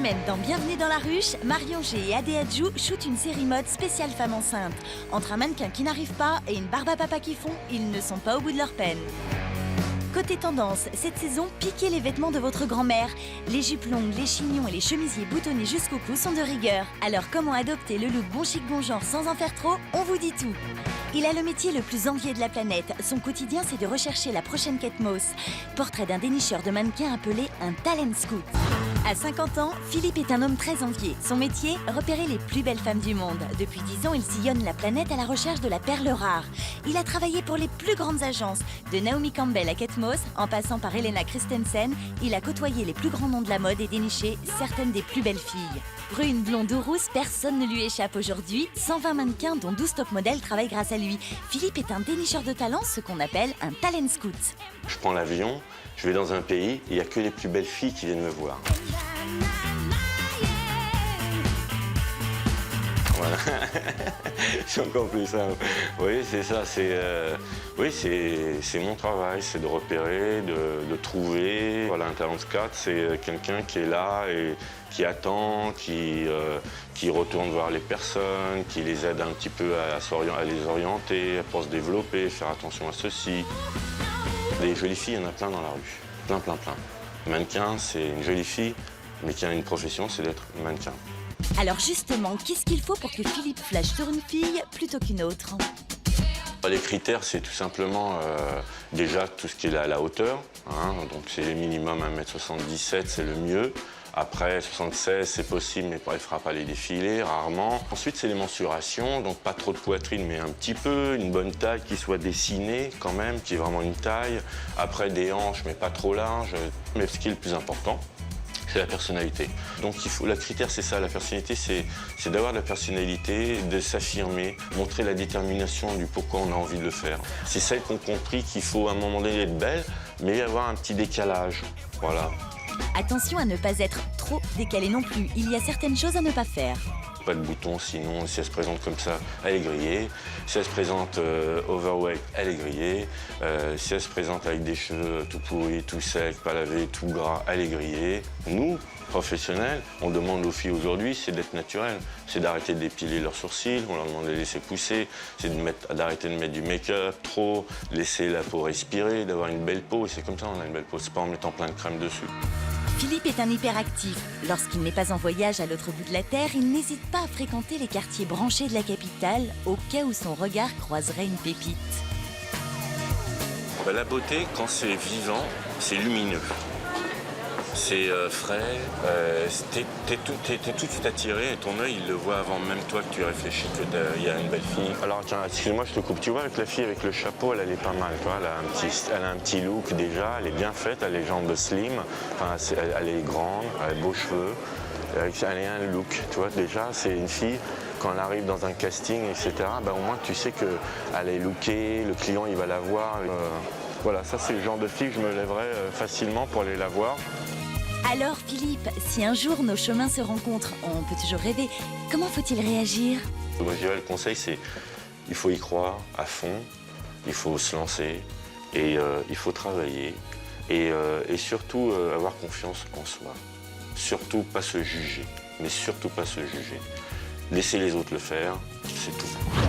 semaine, dans Bienvenue dans la ruche, Marion G et Adé Adjou shootent une série mode spéciale femme enceinte. Entre un mannequin qui n'arrive pas et une barbe à papa qui fond, ils ne sont pas au bout de leur peine. Côté tendance, cette saison, piquez les vêtements de votre grand-mère. Les jupes longues, les chignons et les chemisiers boutonnés jusqu'au cou sont de rigueur. Alors comment adopter le look bon chic bon genre sans en faire trop? On vous dit tout. Il a le métier le plus envié de la planète. Son quotidien, c'est de rechercher la prochaine Kate Moss. Portrait d'un dénicheur de mannequins appelé un talent scout. À 50 ans, Philippe est un homme très envié. Son métier, repérer les plus belles femmes du monde. Depuis 10 ans, il sillonne la planète à la recherche de la perle rare. Il a travaillé pour les plus grandes agences. De Naomi Campbell à Kate Moss, en passant par Helena Christensen, il a côtoyé les plus grands noms de la mode et déniché certaines des plus belles filles. Brune, blonde ou rousse, personne ne lui échappe aujourd'hui. 120 mannequins, dont 12 top modèles, travaillent grâce à lui. Philippe est un dénicheur de talent, ce qu'on appelle un talent scout. Je prends l'avion, je vais dans un pays, il n'y a que les plus belles filles qui viennent me voir. Voilà. C'est encore plus simple. Oui, c'est ça. Oui, c'est mon travail, c'est de repérer, de trouver. Voilà, un talent scout, c'est quelqu'un qui est là et qui attend, qui retourne voir les personnes, qui les aide un petit peu à les orienter, pour se développer, faire attention à ceci. Des jolies filles, il y en a plein dans la rue. Plein, plein, plein. Mannequin, c'est une jolie fille, mais qui a une profession, c'est d'être mannequin. Alors justement, qu'est-ce qu'il faut pour que Philippe flash sur une fille plutôt qu'une autre? Les critères, c'est tout simplement déjà tout ce qui est à la hauteur. Hein, donc c'est le minimum 1m77, c'est le mieux. Après, 76, c'est possible, mais elle ne fera pas les défilés, rarement. Ensuite, c'est les mensurations, donc pas trop de poitrine, mais un petit peu. Une bonne taille qui soit dessinée, quand même, qui est vraiment une taille. Après, des hanches, mais pas trop larges. Mais ce qui est le plus important, c'est la personnalité. Donc le critère, c'est ça, la personnalité, c'est d'avoir de la personnalité, de s'affirmer, montrer la détermination du pourquoi on a envie de le faire. C'est celles qui ont compris qu'il faut à un moment donné être belle, mais avoir un petit décalage. Voilà. Attention à ne pas être trop décalé non plus. Il y a certaines choses à ne pas faire. Pas de boutons, sinon si elle se présente comme ça, elle est grillée. Si elle se présente overweight, elle est grillée. Si elle se présente avec des cheveux tout pourris, tout secs, pas lavés, tout gras, elle est grillée. Nous, professionnels, on demande aux filles aujourd'hui, c'est d'être naturel. C'est d'arrêter de dépiler leurs sourcils, on leur demande de les laisser pousser. C'est d'arrêter de mettre du make-up trop, laisser la peau respirer, d'avoir une belle peau. Et c'est comme ça qu'on a une belle peau, c'est pas en mettant plein de crème dessus. Philippe est un hyperactif. Lorsqu'il n'est pas en voyage à l'autre bout de la Terre, il n'hésite pas à fréquenter les quartiers branchés de la capitale, au cas où son regard croiserait une pépite. La beauté, quand c'est vivant, c'est lumineux. C'est frais, t'es tout de suite attiré et ton œil il le voit avant même toi que tu réfléchis qu'il y a une belle fille. Alors tiens, excuse-moi, je te coupe. Tu vois, avec la fille avec le chapeau, elle est pas mal. Tu vois, elle a un petit look déjà, elle est bien faite, elle a les jambes slim, enfin, elle est grande, elle a de beaux cheveux, elle a un look. Tu vois, déjà, c'est une fille, quand elle arrive dans un casting, etc., ben, au moins tu sais qu'elle est lookée, le client il va la voir. Voilà, ça c'est le genre de fille que je me lèverais facilement pour aller la voir. Alors Philippe, si un jour nos chemins se rencontrent, on peut toujours rêver, comment faut-il réagir? Moi je dirais le conseil c'est, il faut y croire à fond, il faut se lancer et il faut travailler et surtout avoir confiance en soi. Surtout pas se juger, mais surtout pas se juger. Laisser les autres le faire, c'est tout.